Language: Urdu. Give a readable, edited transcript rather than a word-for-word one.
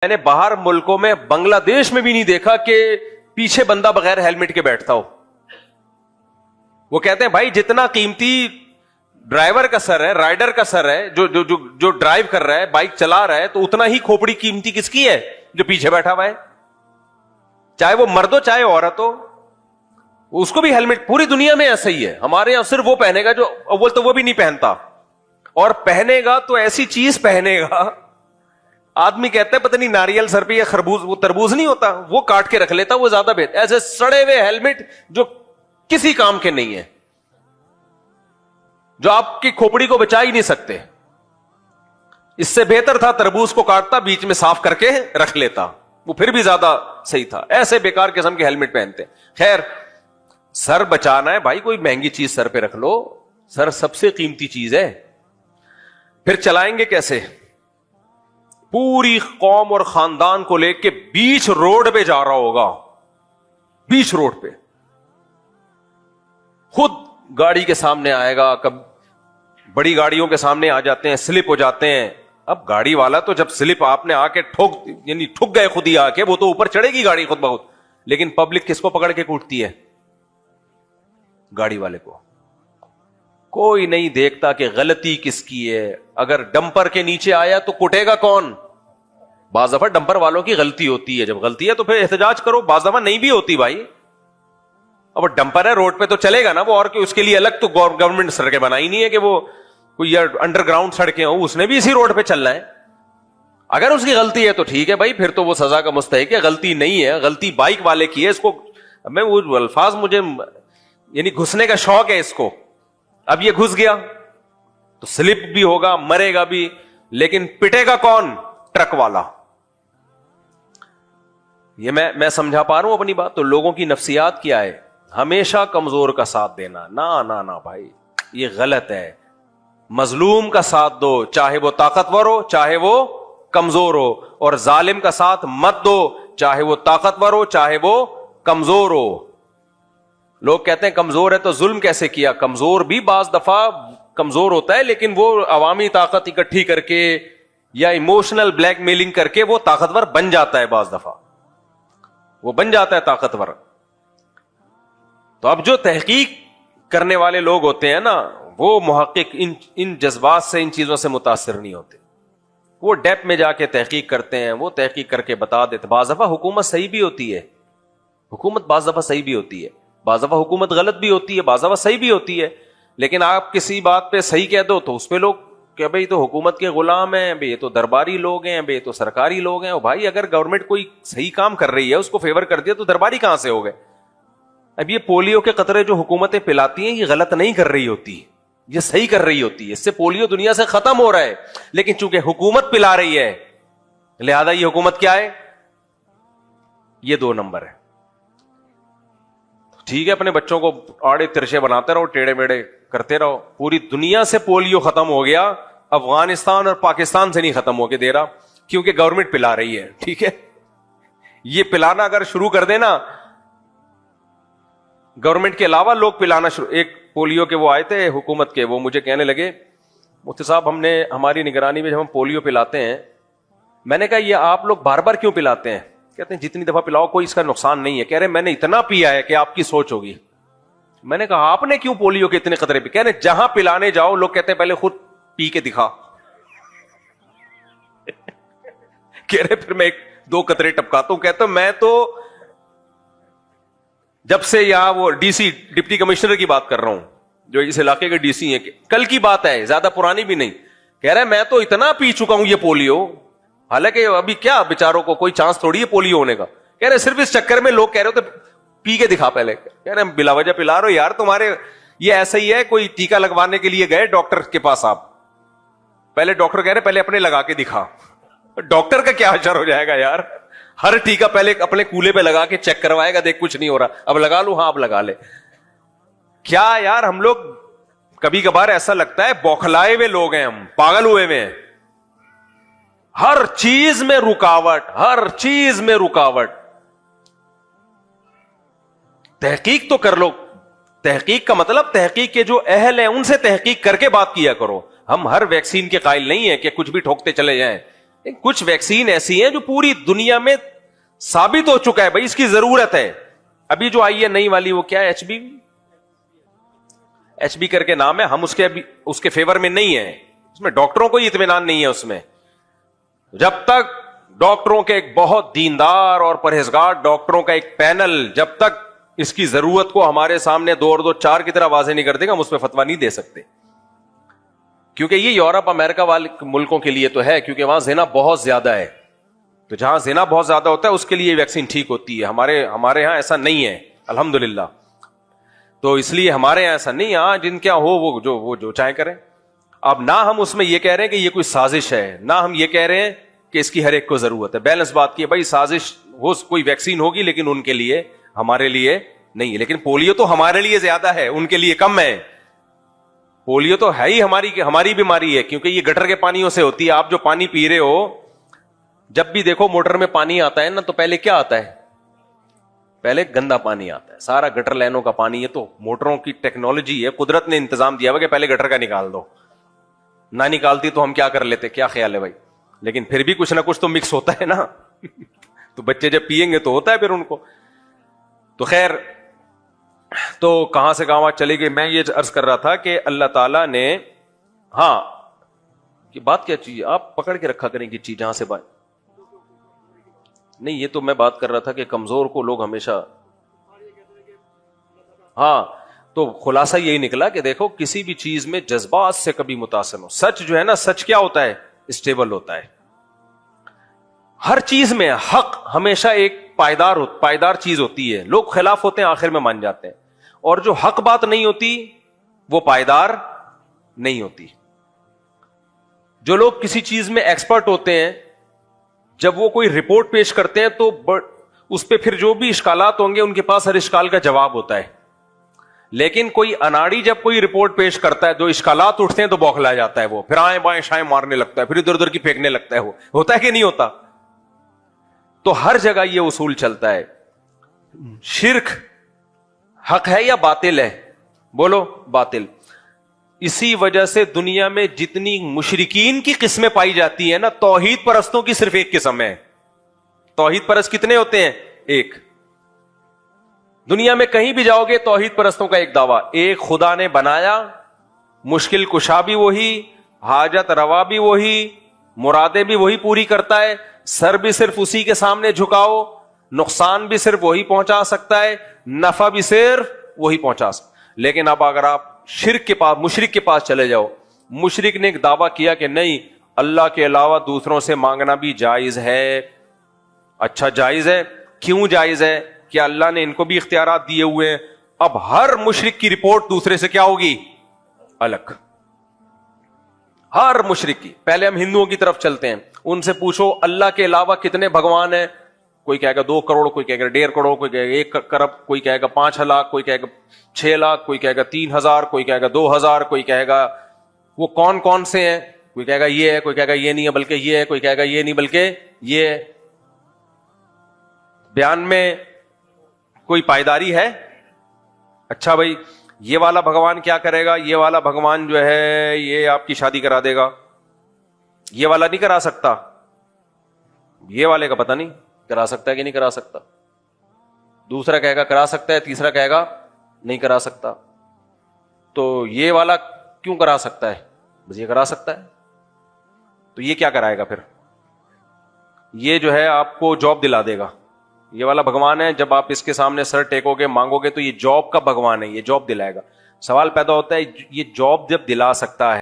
میں نے باہر ملکوں میں بنگلہ دیش میں بھی نہیں دیکھا کہ پیچھے بندہ بغیر ہیلمٹ کے بیٹھتا ہو. وہ کہتے ہیں بھائی جتنا قیمتی ڈرائیور کا سر ہے, رائڈر کا سر ہے, جو ڈرائیو کر رہا ہے, بائک چلا رہا ہے, تو اتنا ہی کھوپڑی قیمتی کس کی ہے؟ جو پیچھے بیٹھا ہوا ہے, چاہے وہ مرد ہو چاہے عورت ہو. اس کو بھی ہیلمٹ, پوری دنیا میں ایسا ہی ہے. ہمارے یہاں صرف وہ پہنے گا جو اول تو وہ بھی نہیں پہنتا, اور پہنے گا تو ایسی چیز پہنے گا. آدمی کہتا ہے پتہ نہیں ناریل سر پہ یا خربوز, وہ تربوز نہیں ہوتا, وہ کاٹ کے رکھ لیتا, وہ زیادہ بہتر. ایسے سڑے ہوئے ہیلمٹ جو کسی کام کے نہیں ہے, جو آپ کی کھوپڑی کو بچا ہی نہیں سکتے. اس سے بہتر تھا تربوز کو کاٹتا, بیچ میں صاف کر کے رکھ لیتا, وہ پھر بھی زیادہ صحیح تھا. ایسے بیکار قسم کے ہیلمٹ پہنتے. خیر, سر بچانا ہے بھائی, کوئی مہنگی چیز سر پہ رکھ لو, سر سب سے قیمتی چیز ہے. پھر چلائیں گے کیسے؟ پوری قوم اور خاندان کو لے کے بیچ روڈ پہ جا رہا ہوگا, بیچ روڈ پہ خود گاڑی کے سامنے آئے گا. کب بڑی گاڑیوں کے سامنے آ جاتے ہیں, سلپ ہو جاتے ہیں. اب گاڑی والا تو جب سلپ آپ نے آ کے ٹھک گئے خود ہی آ کے, وہ تو اوپر چڑھے گی گاڑی خود بخود, لیکن پبلک کس کو پکڑ کے کوٹتی ہے؟ گاڑی والے کو. کوئی نہیں دیکھتا کہ غلطی کس کی ہے. اگر ڈمپر کے نیچے آیا تو کوٹے گا کون؟ بعض دفعہ ڈمپر والوں کی غلطی ہوتی ہے, جب غلطی ہے تو پھر احتجاج کرو. بعض دفعہ نہیں بھی ہوتی بھائی. اب ڈمپر ہے روڈ پہ تو چلے گا نا وہ, اور کہ اس کے لیے الگ تو گورنمنٹ سڑکیں بنائی نہیں ہے کہ وہ کوئی انڈر گراؤنڈ سڑکیں ہوں, اس نے بھی اسی روڈ پہ چلنا ہے. اگر اس کی غلطی ہے تو ٹھیک ہے بھائی, پھر تو وہ سزا کا مستحق ہے. غلطی نہیں ہے, غلطی بائک والے کی ہے. اس کو میں وہ الفاظ مجھے یعنی گھسنے کا شوق ہے اس کو. اب یہ گھس گیا تو سلپ بھی ہوگا, مرے گا بھی, لیکن پٹے گا کون؟ ٹرک والا. یہ میں سمجھا پا رہا ہوں اپنی بات. تو لوگوں کی نفسیات کیا ہے؟ ہمیشہ کمزور کا ساتھ دینا. نہ بھائی, یہ غلط ہے. مظلوم کا ساتھ دو, چاہے وہ طاقتور ہو چاہے وہ کمزور ہو, اور ظالم کا ساتھ مت دو, چاہے وہ طاقتور ہو چاہے وہ کمزور ہو. لوگ کہتے ہیں کمزور ہے تو ظلم کیسے کیا؟ کمزور بھی بعض دفعہ کمزور ہوتا ہے, لیکن وہ عوامی طاقت اکٹھی کر کے یا ایموشنل بلیک میلنگ کر کے وہ طاقتور بن جاتا ہے. بعض دفعہ وہ بن جاتا ہے طاقتور. تو اب جو تحقیق کرنے والے لوگ ہوتے ہیں نا, وہ محقق ان جذبات سے, ان چیزوں سے متاثر نہیں ہوتے. وہ ڈیپ میں جا کے تحقیق کرتے ہیں, وہ تحقیق کر کے بتا دیتے. بعض دفعہ حکومت صحیح بھی ہوتی ہے, حکومت بعض دفعہ صحیح بھی ہوتی ہے, بعض دفعہ حکومت غلط بھی ہوتی ہے, بعض دفعہ صحیح بھی ہوتی ہے. لیکن آپ کسی بات پہ صحیح کہہ دو تو اس پہ لوگ کہ بھئی تو حکومت کے غلام ہیں, بھئی یہ تو درباری لوگ ہیں, بھئی یہ تو سرکاری لوگ ہیں. بھائی اگر گورنمنٹ کوئی صحیح کام کر رہی ہے, اس کو فیور کر دیا, تو درباری کہاں سے ہو گئے؟ اب یہ پولیو کے قطرے جو حکومتیں پلاتی ہیں, یہ غلط نہیں کر رہی ہوتی, یہ صحیح کر رہی ہوتی ہے. اس سے پولیو دنیا سے ختم ہو رہا ہے, لیکن چونکہ حکومت پلا رہی ہے, لہذا یہ حکومت کیا ہے؟ یہ 2 نمبر ہے. ٹھیک ہے, اپنے بچوں کو آڑے ترشے بناتے رہو, ٹیڑے میڑے کرتے رہو. پوری دنیا سے پولیو ختم ہو گیا, افغانستان اور پاکستان سے نہیں ختم ہو کے دے رہا, کیونکہ گورنمنٹ پلا رہی ہے. ٹھیک ہے, یہ پلانا اگر شروع کر دینا, گورنمنٹ کے علاوہ لوگ پلانا شروع. ایک پولیو کے وہ آئے تھے حکومت کے, وہ مجھے کہنے لگے مفتی صاحب ہم نے ہماری نگرانی میں جب ہم پولیو پلاتے ہیں, میں نے کہا یہ آپ لوگ بار بار کیوں پلاتے ہیں؟ کہتے ہیں جتنی دفعہ پلاؤ کوئی اس کا نقصان نہیں ہے. کہہ رہے میں نے اتنا پیا ہے کہ آپ کی سوچ ہوگی. میں نے کہا آپ نے کیوں پولیو کے اتنے قطرے پی؟ کہہ رہے جہاں پلانے جاؤ لوگ کہتے ہیں پہلے خود پی کے دکھا. کہہ رہے پھر میں 2 قطرے ٹپکاتا ہوں. کہتا ہوں میں تو جب سے یہاں وہ ڈی سی ڈپٹی کمشنر کی بات کر رہا ہوں, جو اس علاقے کے ڈی سی ہیں, کل کی بات ہے, زیادہ پرانی بھی نہیں. کہہ رہے میں تو اتنا پی چکا ہوں یہ پولیو, حالانکہ ابھی کیا بیچاروں کو کوئی چانس تھوڑی ہے پولیو ہونے کا. کہہ رہے صرف اس چکر میں لوگ کہہ رہے ہوتے پی کے دکھا پہلے. کہہ رہے بلا وجہ پلا رہے ہو یار, تمہارے یہ ایسا ہی ہے کوئی ٹیکا لگوانے کے لیے گئے ڈاکٹر کے پاس, آپ پہلے ڈاکٹر کہہ رہے پہلے اپنے لگا کے دکھا. ڈاکٹر کا کیا اثر ہو جائے گا یار, ہر ٹیکا پہلے اپنے کولے پہ لگا کے چیک کروائے گا, دیکھ کچھ نہیں ہو رہا, اب لگا لوں, ہاں اب لگا لے. کیا یار ہم لوگ کبھی کبھار ایسا لگتا ہے بوکھلائے ہوئے لوگ ہیں, ہم پاگل ہوئے ہوئے ہیں. ہر چیز میں رکاوٹ, ہر چیز میں رکاوٹ. تحقیق تو کر لو. تحقیق کا مطلب تحقیق کے جو اہل ہیں ان سے تحقیق کر کے بات کیا کرو. ہم ہر ویکسین کے قائل نہیں ہیں کہ کچھ بھی ٹھوکتے چلے جائیں. کچھ ویکسین ایسی ہیں جو پوری دنیا میں ثابت ہو چکا ہے بھائی اس کی ضرورت ہے. ابھی جو آئی ہے نئی والی وہ کیا ہے, ایچ بی کر کے نام ہے, ہم اس کے فیور میں نہیں ہیں, اس میں ڈاکٹروں کو ہی اطمینان نہیں ہے اس میں. جب تک ڈاکٹروں کے ایک بہت دیندار اور پرہیزگار ڈاکٹروں کا ایک پینل جب تک اس کی ضرورت کو ہمارے سامنے 2 اور 2 4 کی طرح واضح نہیں کر دے گا, ہم اس پہ فتویٰ نہیں دے سکتے. کیونکہ یہ یورپ امریکہ والے ملکوں کے لیے تو ہے, کیونکہ وہاں زنا بہت زیادہ ہے, تو جہاں زنا بہت زیادہ ہوتا ہے اس کے لیے ویکسین ٹھیک ہوتی ہے. ہمارے ہاں ایسا نہیں ہے الحمدللہ, تو اس لیے ہمارے یہاں ایسا نہیں. ہاں جن کیا ہو وہ جو چاہے کریں. اب نہ ہم اس میں یہ کہہ رہے ہیں کہ یہ کوئی سازش ہے, نہ ہم یہ کہہ رہے ہیں کہ اس کی ہر ایک کو ضرورت ہے. بیلنس بات کی ہے بھائی, سازش ہو کوئی ویکسین ہوگی لیکن ان کے لیے ہمارے لیے نہیں ہے. لیکن پولیو تو ہمارے لیے زیادہ ہے, ان کے لیے کم ہے. پولیو تو ہے ہی ہماری بیماری ہے, کیونکہ یہ گٹر کے پانیوں سے ہوتی ہے. آپ جو پانی پی رہے ہو, جب بھی دیکھو موٹر میں پانی آتا ہے نا تو پہلے کیا آتا ہے, پہلے گندا پانی آتا ہے, سارا گٹر لائنوں کا پانی ہے. تو موٹروں کی ٹیکنالوجی ہے, قدرت نے انتظام دیا ہوا کہ پہلے گٹر کا نکال دو. نہ نکالتی تو ہم کیا کر لیتے, کیا خیال ہے بھائی؟ لیکن پھر بھی کچھ نہ کچھ تو مکس ہوتا ہے نا تو بچے جب پیئیں گے تو ہوتا ہے پھر ان کو. تو خیر, تو کہاں سے کہاں چلے گئے. میں یہ عرض کر رہا تھا کہ اللہ تعالیٰ نے, ہاں یہ بات کیا چیز آپ پکڑ کے رکھا کریں کہ چیز جہاں سے بات نہیں, یہ تو میں بات کر رہا تھا کہ کمزور کو لوگ ہمیشہ, ہاں تو خلاصہ یہی نکلا کہ دیکھو کسی بھی چیز میں جذبات سے کبھی متاثر ہو. سچ جو ہے نا, سچ کیا ہوتا ہے, اسٹیبل ہوتا ہے. ہر چیز میں حق ہمیشہ ایک پائیدار چیز ہوتی ہے. لوگ خلاف ہوتے ہیں آخر میں مان جاتے ہیں, اور جو حق بات نہیں ہوتی وہ پائیدار نہیں ہوتی. جو لوگ کسی چیز میں ایکسپرٹ ہوتے ہیں, جب وہ کوئی رپورٹ پیش کرتے ہیں تو اس پہ پھر جو بھی اشکالات ہوں گے ان کے پاس ہر اشکال کا جواب ہوتا ہے. لیکن کوئی اناڑی جب کوئی رپورٹ پیش کرتا ہے, جو اشکالات اٹھتے ہیں تو بوکھلا جاتا ہے, وہ پھر آئیں بائیں شائیں مارنے لگتا ہے, پھر ادھر ادھر کی پھینکنے لگتا ہے. وہ ہوتا ہے کہ نہیں ہوتا؟ تو ہر جگہ یہ اصول چلتا ہے. شرک حق ہے یا باطل ہے؟ بولو باطل. اسی وجہ سے دنیا میں جتنی مشرکین کی قسمیں پائی جاتی ہیں نا, توحید پرستوں کی صرف ایک قسم ہے. توحید پرست کتنے ہوتے ہیں؟ ایک. دنیا میں کہیں بھی جاؤ گے توحید پرستوں کا ایک دعویٰ, ایک خدا نے بنایا, مشکل کشا بھی وہی, حاجت روا بھی وہی, مرادیں بھی وہی پوری کرتا ہے, سر بھی صرف اسی کے سامنے جھکاؤ, نقصان بھی صرف وہی پہنچا سکتا ہے, نفع بھی صرف وہی پہنچا سکتا. لیکن اب اگر آپ شرک کے پاس, مشرک کے پاس چلے جاؤ, مشرک نے ایک دعویٰ کیا کہ نہیں, اللہ کے علاوہ دوسروں سے مانگنا بھی جائز ہے. اچھا جائز ہے, کیوں جائز ہے؟ کہ اللہ نے ان کو بھی اختیارات دیے ہوئے ہیں. اب ہر مشرک کی رپورٹ دوسرے سے کیا ہوگی؟ الگ. ہر مشرک کی. پہلے ہم ہندوؤں کی طرف چلتے ہیں, ان سے پوچھو اللہ کے علاوہ کتنے بھگوان ہیں؟ کوئی کہے گا 2 کروڑ, کوئی کہے گا 1.5 کروڑ, کوئی کہے گا 1 کروڑ, کوئی کہے گا 5 لاکھ, کوئی کہے گا 6 لاکھ, کوئی کہے گا 3,000, کوئی کہے گا 2,000, کوئی کہے گا وہ کون سے ہیں, کوئی کہے گا یہ ہے, کوئی کہے گا یہ نہیں ہے بلکہ یہ ہے, کوئی کہے گا یہ نہیں بلکہ یہ ہے. بیان میں کوئی پائیداری ہے؟ اچھا بھائی یہ والا بھگوان کیا کرے گا, یہ والا بھگوان جو ہے یہ آپ کی شادی کرا دے گا, یہ والا نہیں کرا سکتا, یہ والے کا پتہ نہیں کرا سکتا ہے کہ نہیں کرا سکتا. دوسرا کہے گا کرا سکتا ہے, تیسرا کہے گا نہیں کرا سکتا. تو یہ والا کیوں کرا سکتا ہے؟ بس یہ کرا سکتا ہے. تو یہ کیا کرائے گا پھر؟ یہ جو ہے آپ کو جاب دلا دے گا. یہ والا بھگوان ہے, جب آپ اس کے سامنے سر ٹیکو گے مانگو گے تو یہ جاب کا بھگوان ہے, یہ جاب دلائے گا. سوال پیدا ہوتا ہے یہ جاب جب دلا سکتا ہے